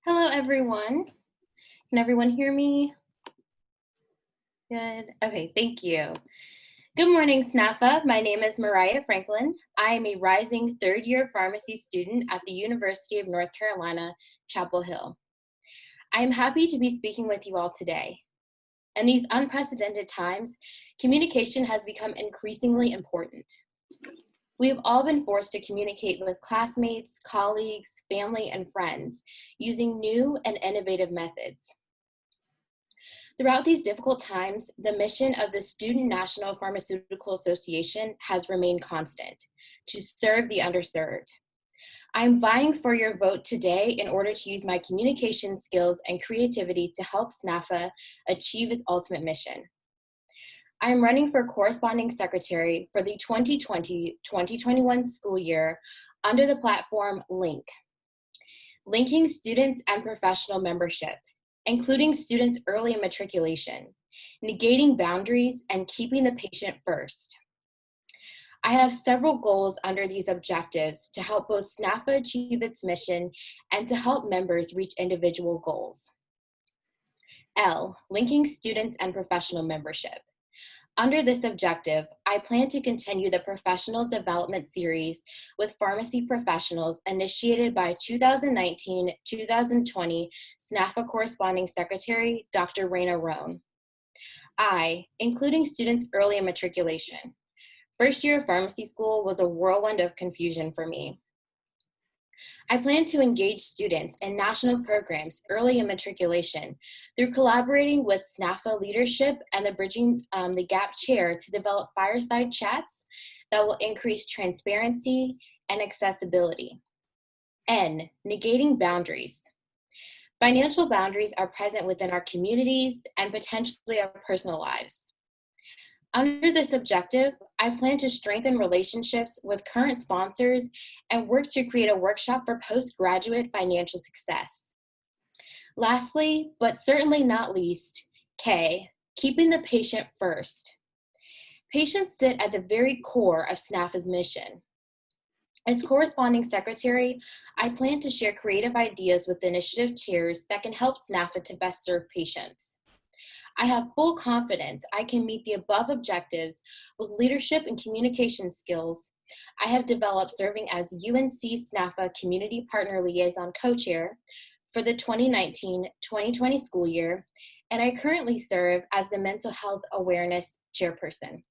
Hello, everyone. Can everyone hear me? Good. Okay, thank you. Good morning, SNPhA. My name is Mariah Franklin. I am a rising third-year pharmacy student at the University of North Carolina, Chapel Hill. I am happy to be speaking with you all today. In these unprecedented times, communication has become increasingly important. We have all been forced to communicate with classmates, colleagues, family, and friends using new and innovative methods. Throughout these difficult times, the mission of the Student National Pharmaceutical Association has remained constant: to serve the underserved. I'm vying for your vote today in order to use my communication skills and creativity to help SNPhA achieve its ultimate mission. I am running for corresponding secretary for the 2020-2021 school year under the platform LINK, linking students and professional membership, including students' early matriculation, negating boundaries, and keeping the patient first. I have several goals under these objectives to help both SNPhA achieve its mission and to help members reach individual goals. L, linking students and professional membership. Under this objective, I plan to continue the professional development series with pharmacy professionals initiated by 2019-2020 SNPhA Corresponding Secretary, Dr. Raina Roan. I, including students early in matriculation. First year of pharmacy school was a whirlwind of confusion for me. I plan to engage students in national programs early in matriculation through collaborating with SNPhA leadership and the Bridging the Gap chair to develop fireside chats that will increase transparency and accessibility. N, negating boundaries. Financial boundaries are present within our communities and potentially our personal lives. Under this objective, I plan to strengthen relationships with current sponsors and work to create a workshop for postgraduate financial success. Lastly, but certainly not least, K, keeping the patient first. Patients sit at the very core of SNPhA's mission. As corresponding secretary, I plan to share creative ideas with initiative chairs that can help SNPhA to best serve patients. I have full confidence I can meet the above objectives with leadership and communication skills I have developed serving as UNC SNPhA Community Partner Liaison Co-Chair for the 2019-2020 school year, and I currently serve as the Mental Health Awareness Chairperson.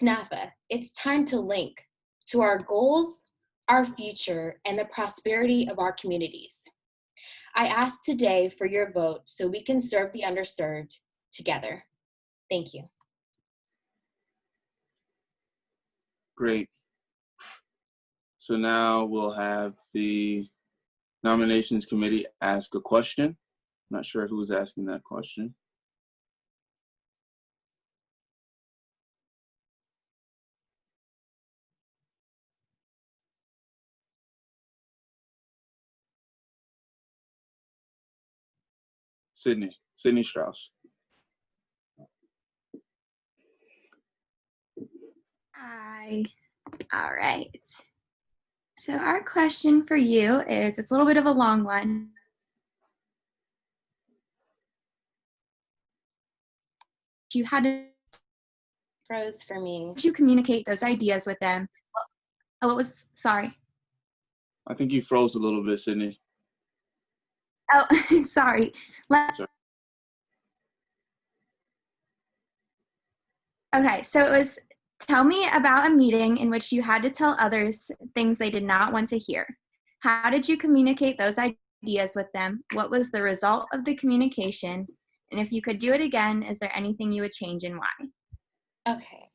SNPhA, it's time to link to our goals, our future, and the prosperity of our communities. I ask today for your vote so we can serve the underserved together. Thank you. Great. So now we'll have the nominations committee ask a question. I'm not sure who's asking that question. Sydney Strauss. All right. So our question for you is, it's a little bit of a long one. You had to Froze for me. you communicate those ideas with them. Oh, it was, sorry. I think you froze a little bit, Sydney. Oh, sorry. Okay, so it was, tell me about a meeting in which you had to tell others things they did not want to hear. How did you communicate those ideas with them? What was the result of the communication? And if you could do it again, is there anything you would change and why? Okay.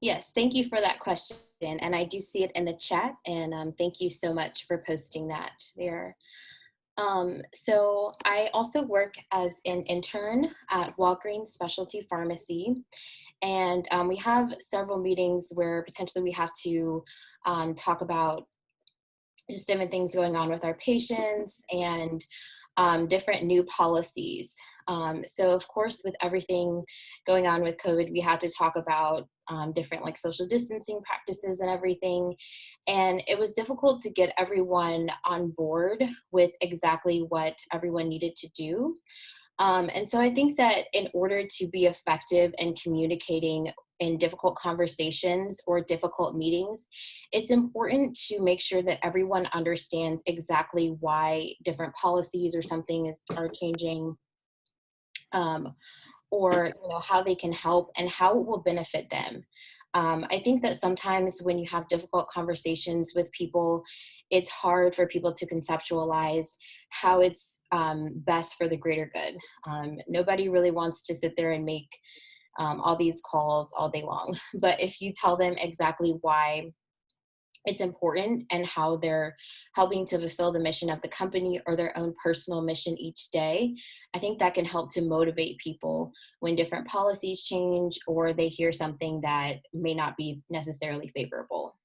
Yes, thank you for that question. And I do see it in the chat, and thank you so much for posting that there. So I also work as an intern at Walgreens Specialty Pharmacy, and we have several meetings where potentially we have to talk about just different things going on with our patients and different new policies. So of course, with everything going on with COVID, we had to talk about different like social distancing practices and everything. And it was difficult to get everyone on board with exactly what everyone needed to do. And so I think that in order to be effective in communicating in difficult conversations or difficult meetings, it's important to make sure that everyone understands exactly why different policies or something are changing, or how they can help and how it will benefit them. I think that sometimes when you have difficult conversations with people, it's hard for people to conceptualize how it's best for the greater good. Nobody really wants to sit there and make all these calls all day long. But if you tell them exactly why it's important and how they're helping to fulfill the mission of the company or their own personal mission each day, I think that can help to motivate people when different policies change or they hear something that may not be necessarily favorable.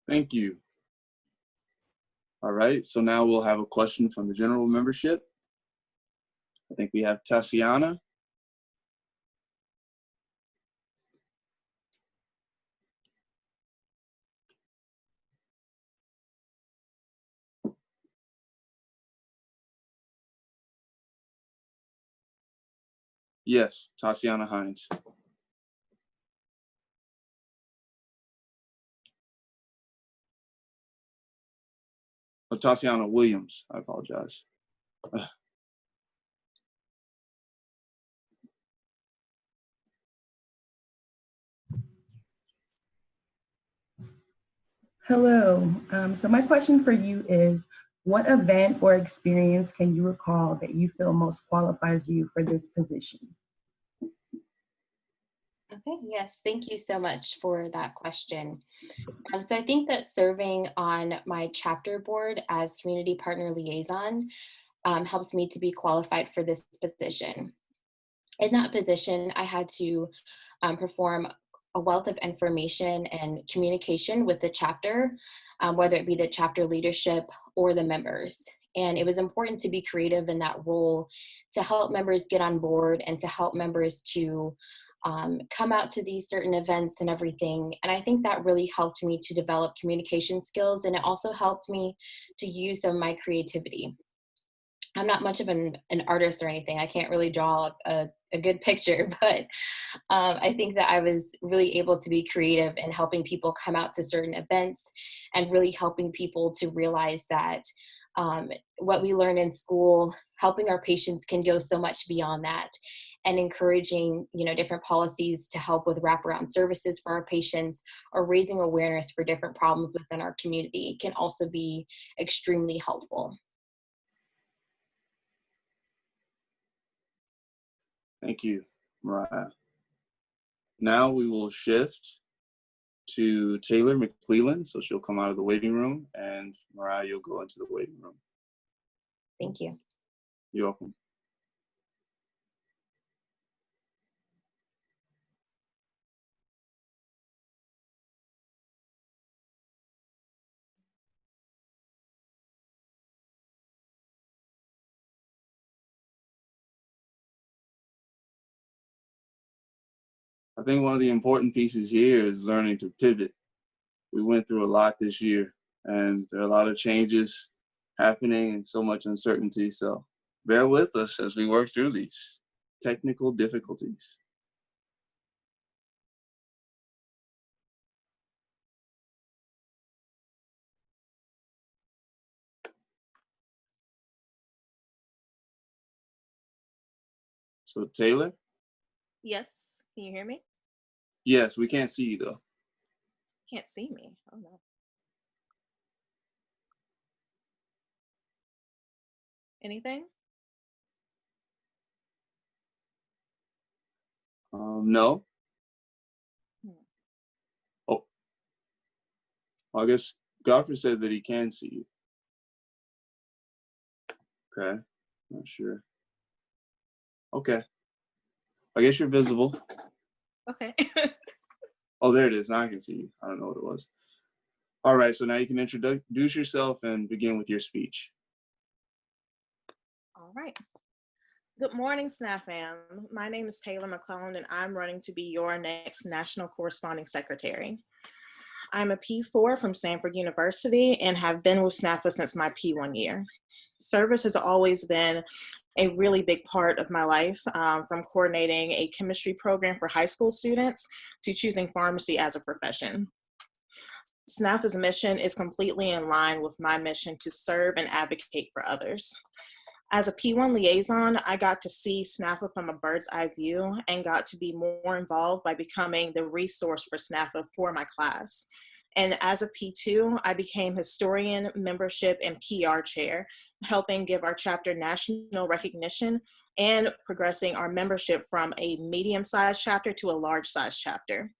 Thank you. All right, so now we'll have a question from the general membership. I think we have Tatiana. Yes, Tatiana Hines. Oh, Tatiana Williams, I apologize. Hello. So my question for you is, what event or experience can you recall that you feel most qualifies you for this position? Okay, yes, thank you so much for that question. So I think that serving on my chapter board as community partner liaison helps me to be qualified for this position. In that position, I had to perform a wealth of information and communication with the chapter, whether it be the chapter leadership or the members. And it was important to be creative in that role to help members get on board and to help members to come out to these certain events and everything. And I think that really helped me to develop communication skills, and it also helped me to use some of my creativity. I'm not much of an artist or anything. I can't really draw a good picture, but I think that I was really able to be creative in helping people come out to certain events and really helping people to realize that what we learn in school, helping our patients can go so much beyond that, and encouraging different policies to help with wraparound services for our patients or raising awareness for different problems within our community can also be extremely helpful. Thank you, Mariah. Now we will shift to Taylor Mcleland, so she'll come out of the waiting room, and Mariah, you'll go into the waiting room. Thank you. You're welcome. I think one of the important pieces here is learning to pivot. We went through a lot this year, and there are a lot of changes happening and so much uncertainty. So bear with us as we work through these technical difficulties. So Taylor? Yes, can you hear me? Yes, we can't see you though. Can't see me. Oh no. Anything? No. Hmm. Oh, I guess Godfrey said that he can see you. Okay, not sure. Okay, I guess you're visible. Okay. Oh, there it is. Now I can see you. I don't know what it was. All right, so now you can introduce yourself and begin with your speech. All right. Good morning, SNPhA. My name is Taylor Mcclelland, and I'm running to be your next National Corresponding Secretary. I'm a P4 from Stanford University and have been with SNPhA since my P1 year. Service has always been a really big part of my life, from coordinating a chemistry program for high school students to choosing pharmacy as a profession. SNPhA's mission is completely in line with my mission to serve and advocate for others. As a P1 liaison, I got to see SNPhA from a bird's eye view and got to be more involved by becoming the resource for SNPhA for my class. And as a P2, I became historian, membership, and PR chair, helping give our chapter national recognition and progressing our membership from a medium-sized chapter to a large-sized chapter.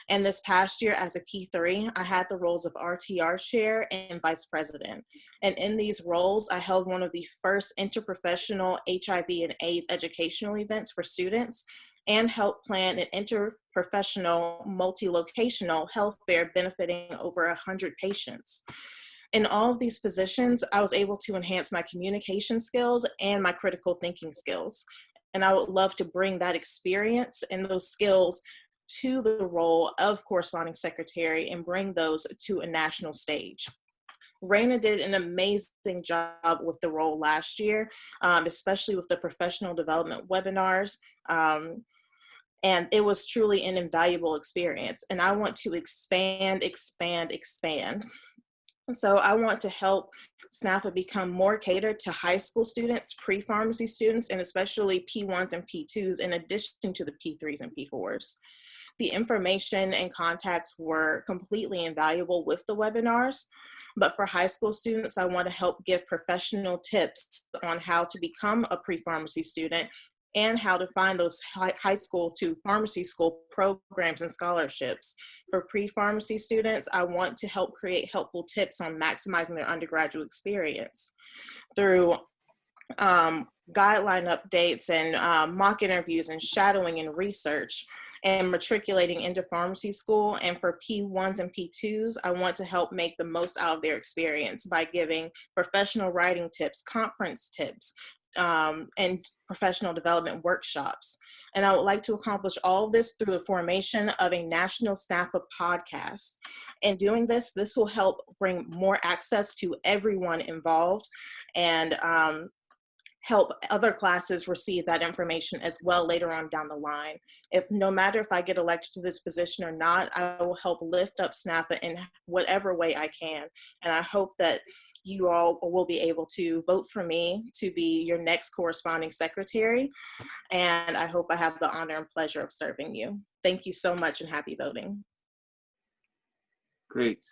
And this past year as a P3, I had the roles of RTR chair and vice president. And in these roles, I held one of the first interprofessional HIV and AIDS educational events for students and helped plan an interprofessional multi-locational health fair benefiting over 100 patients. In all of these positions, I was able to enhance my communication skills and my critical thinking skills. And I would love to bring that experience and those skills to the role of corresponding secretary and bring those to a national stage. Raina did an amazing job with the role last year, especially with the professional development webinars. And it was truly an invaluable experience. And I want to expand. So I want to help SNPhA become more catered to high school students, pre-pharmacy students, and especially P1s and P2s, in addition to the P3s and P4s. The information and contacts were completely invaluable with the webinars, but for high school students, I want to help give professional tips on how to become a pre-pharmacy student and how to find those high school to pharmacy school programs and scholarships. For pre-pharmacy students, I want to help create helpful tips on maximizing their undergraduate experience through guideline updates and mock interviews and shadowing and research and matriculating into pharmacy school. And for P1s and P2s, I want to help make the most out of their experience by giving professional writing tips, conference tips, and professional development workshops. And I would like to accomplish all of this through the formation of a national SNPhA podcast. In doing this, this will help bring more access to everyone involved and help other classes receive that information as well later on down the line. No matter if I get elected to this position or not, I will help lift up SNPhA in whatever way I can. And I hope that you all will be able to vote for me to be your next corresponding secretary. And I hope I have the honor and pleasure of serving you. Thank you so much and happy voting. Great.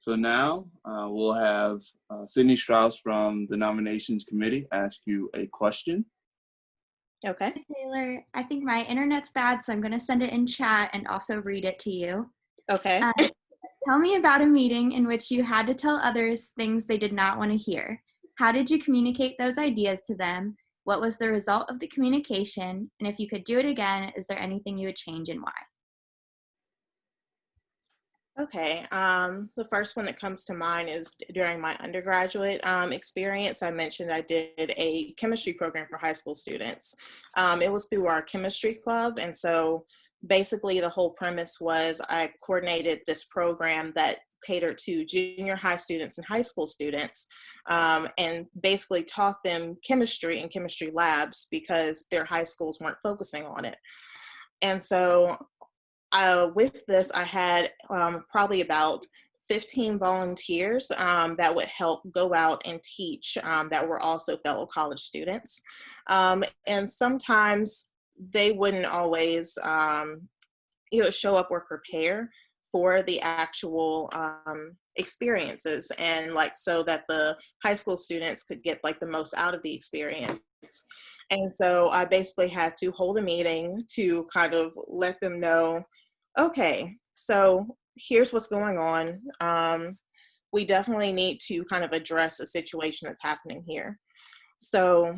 So now we'll have Sydney Strauss from the nominations committee ask you a question. Okay. Taylor, I think my internet's bad, so I'm going to send it in chat and also read it to you. Okay. Tell me about a meeting in which you had to tell others things they did not want to hear. How did you communicate those ideas to them? What was the result of the communication? And if you could do it again, is there anything you would change and why? Okay, the first one that comes to mind is during my undergraduate experience. I mentioned I did a chemistry program for high school students. It was through our chemistry club, and so basically the whole premise was I coordinated this program that catered to junior high students and high school students, and basically taught them chemistry in chemistry labs because their high schools weren't focusing on it. And so with this, I had probably about 15 volunteers that would help go out and teach that were also fellow college students. And sometimes they wouldn't always show up or prepare for the actual experiences, and so that the high school students could get the most out of the experience. And so I basically had to hold a meeting to kind of let them know, okay, so here's what's going on. We definitely need to kind of address a situation that's happening here. So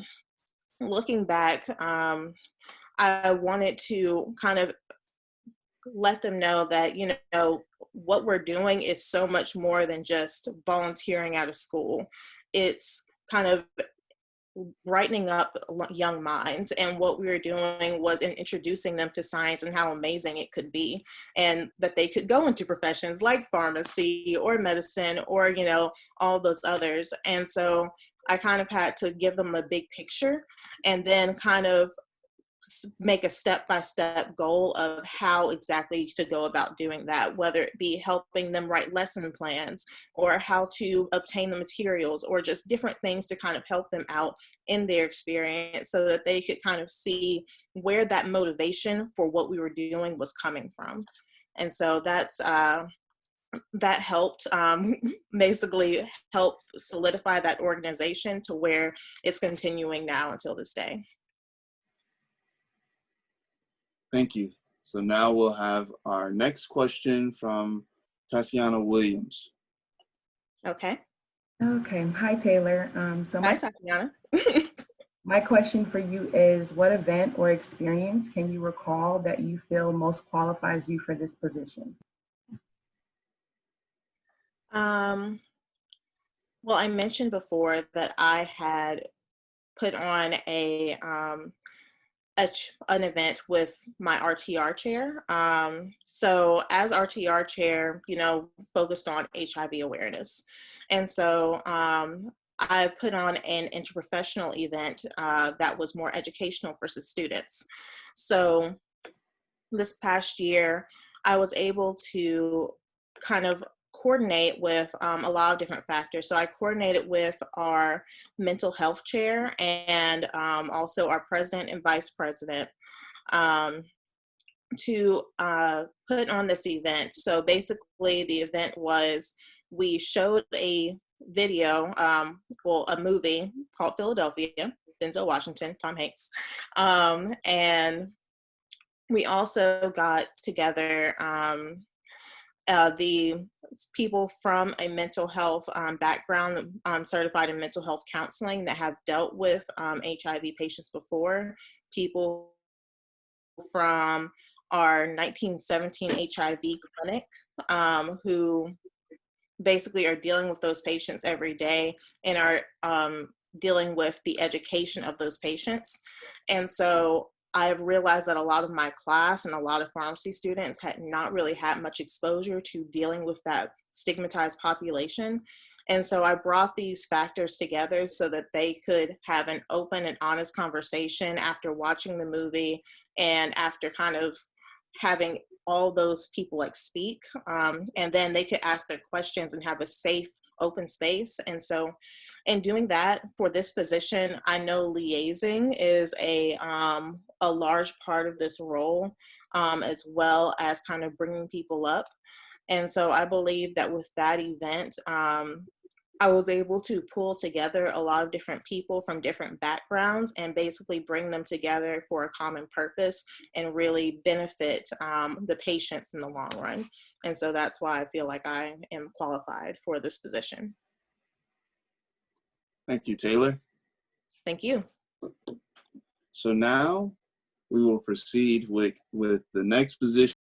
looking back, I wanted to kind of let them know that, what we're doing is so much more than just volunteering out of school. It's kind of brightening up young minds. And what we were doing was introducing them to science and how amazing it could be, and that they could go into professions like pharmacy or medicine or, you know, all those others. And so I kind of had to give them a big picture and then kind of make a step-by-step goal of how exactly to go about doing that, whether it be helping them write lesson plans or how to obtain the materials or just different things to kind of help them out in their experience so that they could kind of see where that motivation for what we were doing was coming from. And so that's that helped basically help solidify that organization to where it's continuing now until this day. Thank you. So now we'll have our next question from Tatiana Williams. Okay. Okay. Hi, Taylor. Hi, Tatiana. My question for you is, what event or experience can you recall that you feel most qualifies you for this position? Well, I mentioned before that I had put on an event with my RTR chair. So as RTR chair, you know, focused on HIV awareness. And so I put on an interprofessional event that was more educational for students. So this past year, I was able to kind of coordinate with a lot of different factors. So I coordinated with our mental health chair and also our president and vice president to put on this event. So basically the event was, we showed a video, well, a movie called Philadelphia, Denzel Washington, Tom Hanks. And we also got together the people from a mental health background, certified in mental health counseling that have dealt with HIV patients before, people from our 1917 HIV clinic who basically are dealing with those patients every day and are dealing with the education of those patients. And so I've realized that a lot of my class and a lot of pharmacy students had not really had much exposure to dealing with that stigmatized population. And so I brought these factors together so that they could have an open and honest conversation after watching the movie and after kind of having all those people like speak. And then they could ask their questions and have a safe, open space. And so in doing that for this position, I know liaising is a large part of this role, as well as kind of bringing people up. And so I believe that with that event, I was able to pull together a lot of different people from different backgrounds and basically bring them together for a common purpose and really benefit the patients in the long run. And so that's why I feel like I am qualified for this position. Thank you, Taylor. Thank you. So now we will proceed with the next position.